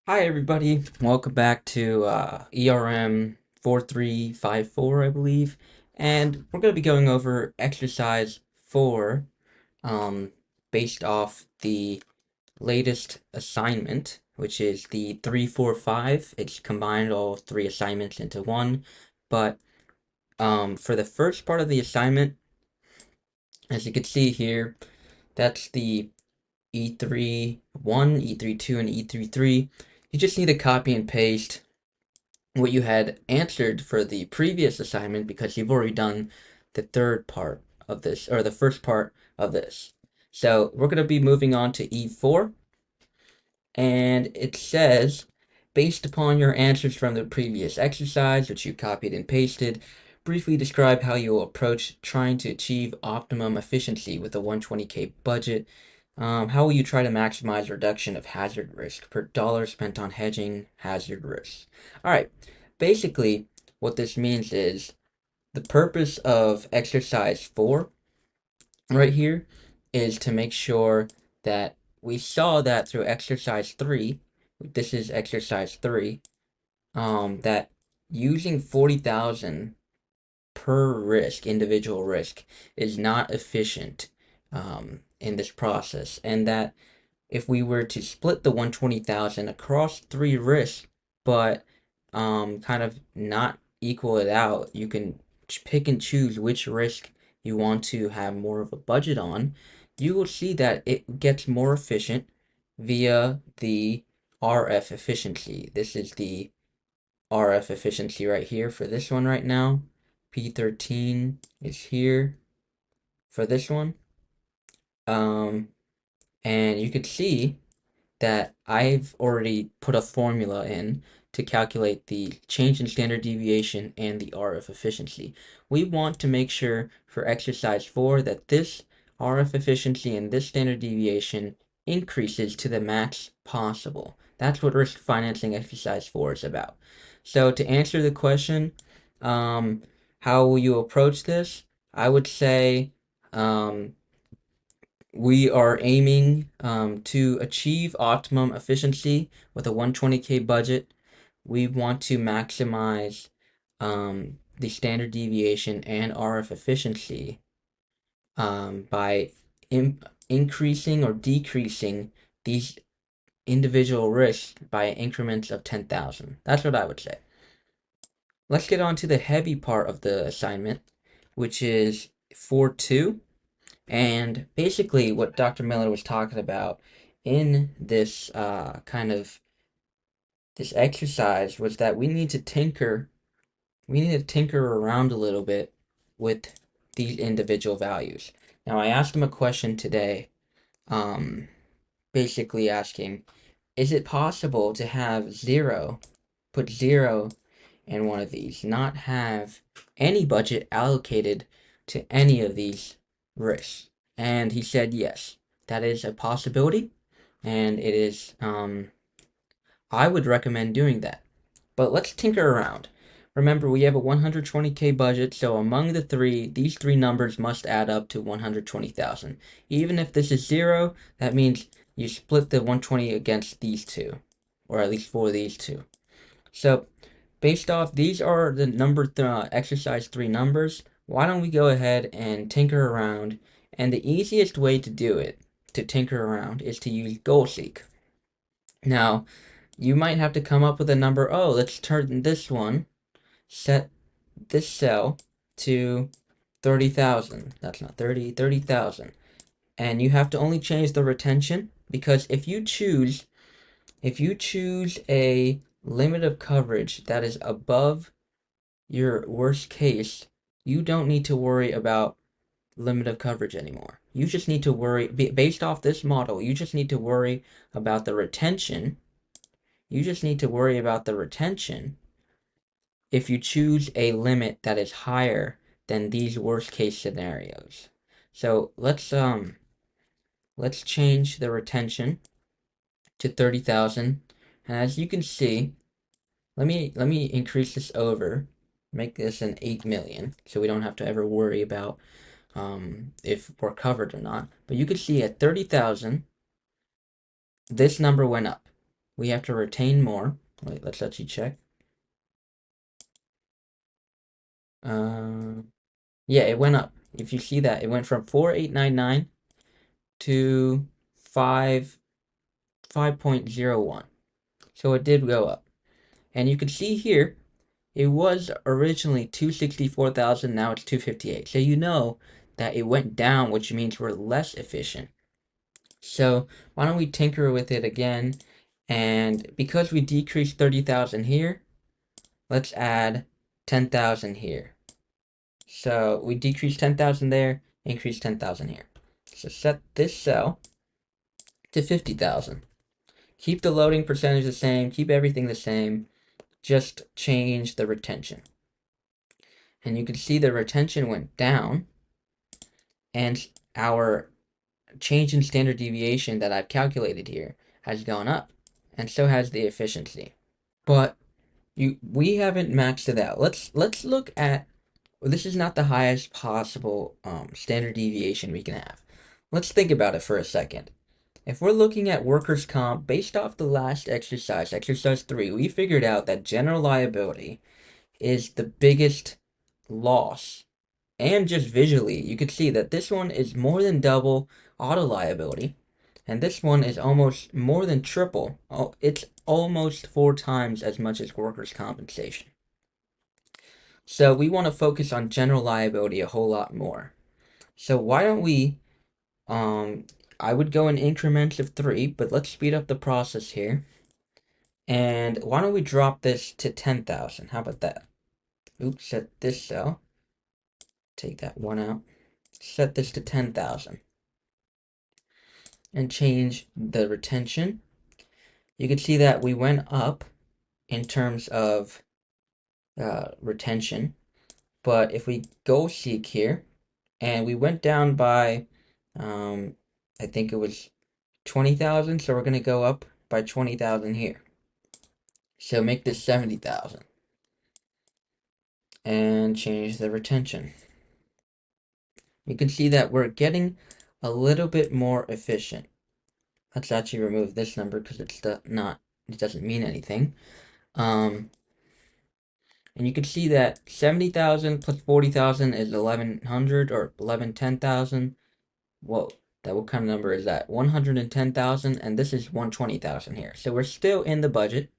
Hi everybody, welcome back to ERM 4354, I believe, and we're going to be going over exercise 4 um, based off the latest assignment, which is the 345. It's combined all three assignments into one, but for the first part of the assignment, as you can see here, that's the E31, E32, and E33. You just need to copy and paste what you had answered for the previous assignment because you've already done the third part of this, or the first part of this. So we're going to be moving on to E4, and it says, based upon your answers from the previous exercise, which you copied and pasted, briefly describe how you will approach trying to achieve optimum efficiency with a 120K budget. How will you try to maximize reduction of hazard risk per dollar spent on hedging hazard risks? All right, basically, what this means is the purpose of exercise 4 right here is to make sure that we saw that through exercise 3, this is exercise 3, that using 40,000 per risk, individual risk, is not efficient in this process, and that if we were to split the 120,000 across three risks, but kind of not equal it out, you can pick and choose which risk you want to have more of a budget on. You will see that it gets more efficient via the RF efficiency. This is the RF efficiency right here for this one right now. P13 is here for this one. Um, and you could see that I've already put a formula in to calculate the change in standard deviation and the RF efficiency. We want to make sure for exercise 4 that this RF efficiency and this standard deviation increases to the max possible. That's what risk financing exercise 4 is about. So to answer the question, um, how will you approach this? I would say we are aiming to achieve optimum efficiency with a 120K budget. We want to maximize the standard deviation and RF efficiency by increasing or decreasing these individual risks by increments of 10,000. That's what I would say. Let's get on to the heavy part of the assignment, which is 4.2. And basically, what Dr. Miller was talking about in this kind of this exercise was that we need to tinker around a little bit with these individual values. Now, I asked him a question today, um, basically asking, is it possible to have put zero in one of these, not have any budget allocated to any of these risks? And he said, yes, that is a possibility, and it is, I would recommend doing that. But let's tinker around. Remember, we have a 120K budget, so among the three, these three numbers must add up to 120,000. Even if this is zero, that means you split the 120 against these two, or at least for these two. So, based off, these are the exercise 3 numbers. Why don't we go ahead and tinker around? And the easiest way to do it, to tinker around, is to use goal seek. Now, you might have to come up with a number. Oh, let's turn this one, set this cell to 30,000. That's not 30, 30,000. And you have to only change the retention because if you choose a limit of coverage that is above your worst case, you don't need to worry about limit of coverage anymore. You just need to worry, based off this model, you just need to worry about the retention. You just need to worry about the retention if you choose a limit that is higher than these worst case scenarios. So let's change the retention to 30,000. And as you can see, let me increase this over, make this an 8 million, so we don't have to ever worry about if we're covered or not. But you can see at 30,000, this number went up. we have to retain more. Wait, let's actually check. Uh, yeah, it went up. If you see that, it went from 4899 to 5.01. So it did go up. And you can see here, it was originally 264,000, now it's 258. So you know that it went down, which means we're less efficient. So why don't we tinker with it again? And because we decreased 30,000 here, let's add 10,000 here. So we decreased 10,000 there, increased 10,000 here. So set this cell to 50,000. Keep the loading percentage the same, keep everything the same, just change the retention. And you can see the retention went down, and our change in standard deviation that I've calculated here has gone up, and so has the efficiency. But we haven't maxed it out. Let's look at, well, this is not the highest possible standard deviation we can have. Let's think about it for a second. If we're looking at workers' comp based off the last exercise, exercise 3, we figured out that general liability is the biggest loss. And just visually, you could see that this one is more than double auto liability, and this one is almost more than triple. Oh, it's almost 4 times as much as workers' compensation. So we want to focus on general liability a whole lot more. So why don't we, I would go in increments of 3, but let's speed up the process here. And why don't we drop this to 10,000? How about that? Oops, set this cell. Take that one out. Set this to 10,000. And change the retention. You can see that we went up in terms of retention. But if we go seek here, and we went down by, I think it was 20,000, so we're going to go up by 20,000 here. So make this 70,000. And change the retention. You can see that we're getting a little bit more efficient. Let's actually remove this number because it's not, it doesn't mean anything. And you can see that 70,000 plus 40,000 is 1,100 or 10,000. Whoa, what kind of number is that? 110,000, and this is 120,000 here. So we're still in the budget,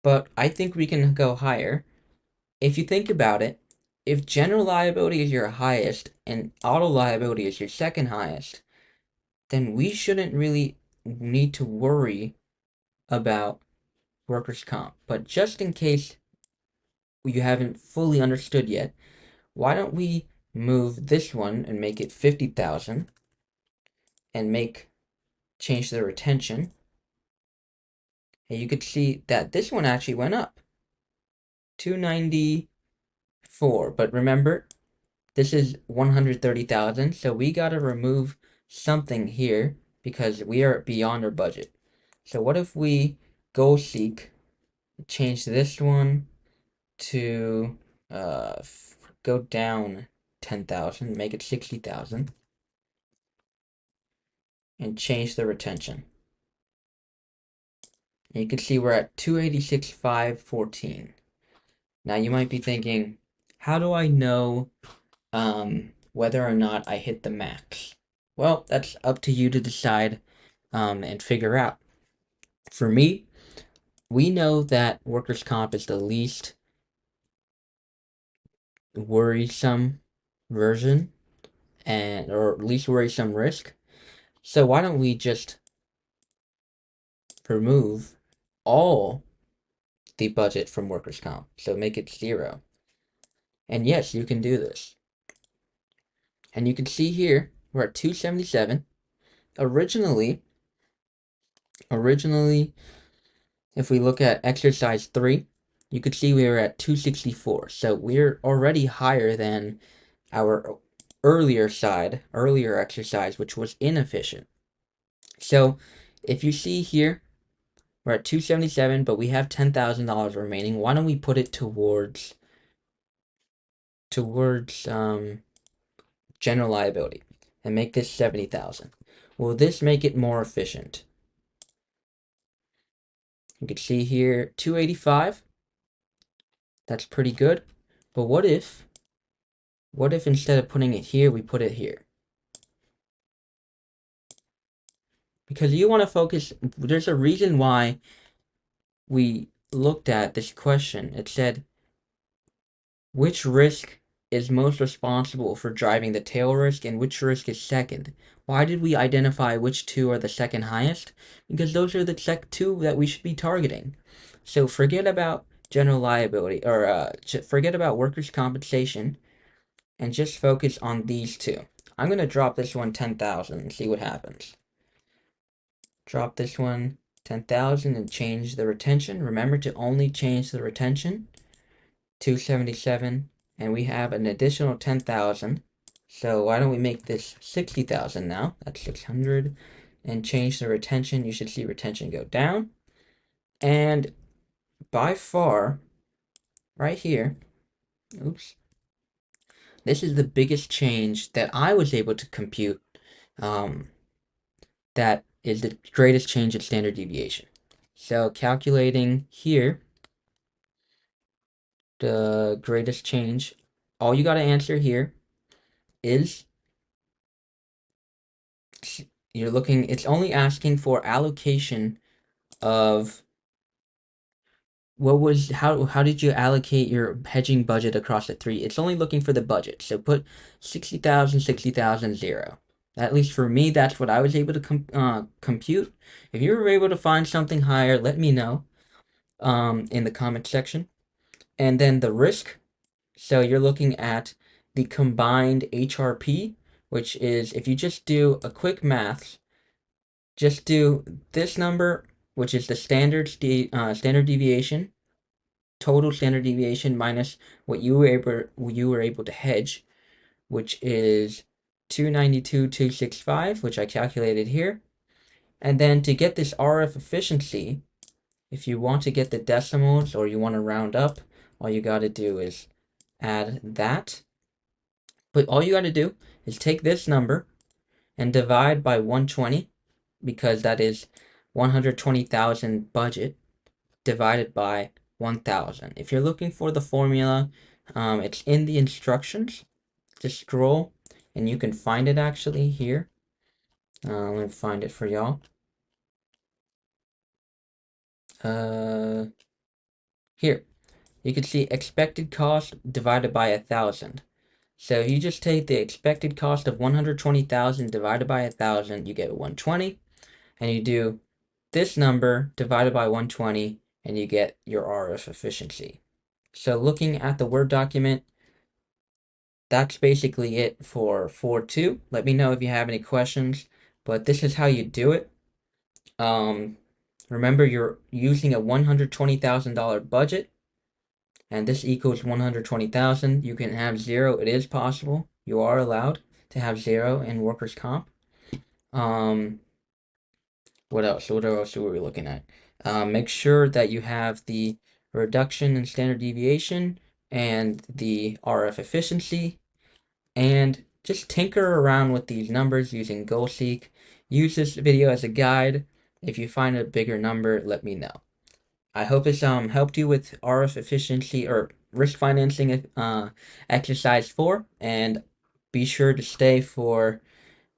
but I think we can go higher. If you think about it, if general liability is your highest and auto liability is your second highest, then we shouldn't really need to worry about workers' comp. But just in case you haven't fully understood yet, why don't we move this one and make it 50,000 and change the retention. And you could see that this one actually went up 294. But remember, this is 130,000, so we got to remove something here because we are beyond our budget. So what if we go seek, change this one to go down 10,000, make it 60,000, and change the retention. And you can see we're at 286,514. Now you might be thinking, how do I know whether or not I hit the max? Well, that's up to you to decide and figure out. For me, we know that workers' comp is the least worrisome version or least worrisome risk. So why don't we just remove all the budget from workers' comp? So make it 0. And yes, you can do this. And you can see here, we're at 277. Originally, if we look at exercise 3, you could see we were at 264. So we're already higher than our earlier exercise, which was inefficient. So if you see here, we're at 277, but we have $10,000 remaining. Why don't we put it towards general liability and make this 70,000? Will this make it more efficient? You can see here 285. That's pretty good. But what if instead of putting it here, we put it here? Because you want to focus, there's a reason why we looked at this question. It said, which risk is most responsible for driving the tail risk and which risk is second? Why did we identify which two are the second highest? Because those are the two that we should be targeting. So forget about general liability or forget about workers' compensation and just focus on these two. I'm going to drop this one 10,000 and see what happens. Drop this one 10,000 and change the retention. Remember to only change the retention. 277, and we have an additional 10,000. So why don't we make this 60,000 now? That's 600, and change the retention. You should see retention go down. And by far, right here, oops, this is the biggest change that I was able to compute. That is the greatest change in standard deviation. So calculating here, the greatest change, all you got to answer here is you're looking, it's only asking for allocation of how did you allocate your hedging budget across the three? It's only looking for the budget. So put 60,000, 60,000, 0. At least for me, that's what I was able to compute. If you were able to find something higher, let me know in the comment section. And then the risk. So you're looking at the combined HRP, which is, if you just do a quick math, just do this number, which is the standard deviation, total standard deviation minus what you were able to hedge, which is 292,265, which I calculated here. And then to get this RF efficiency, if you want to get the decimals or you want to round up, all you got to do is add that. But all you got to do is take this number and divide by 120, because that is 120,000 budget divided by 1,000. If you're looking for the formula, it's in the instructions. Just scroll and you can find it actually here. Let me find it for y'all. Here, you can see expected cost divided by 1,000. So you just take the expected cost of 120,000 divided by 1,000, you get 120, and you do this number divided by 120, and you get your RF efficiency. So looking at the Word document, that's basically it for 4.2. Let me know if you have any questions, but this is how you do it. Remember, you're using a $120,000 budget, and this equals 120,000. You can have 0. It is possible. You are allowed to have 0 in workers' comp. What else? What else were we looking at? Make sure that you have the reduction in standard deviation and the RF efficiency, and just tinker around with these numbers using GoalSeek. Use this video as a guide. If you find a bigger number, let me know. I hope this helped you with RF efficiency or risk financing exercise 4, and be sure to stay for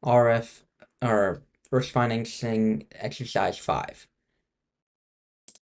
RF or risk financing exercise 5.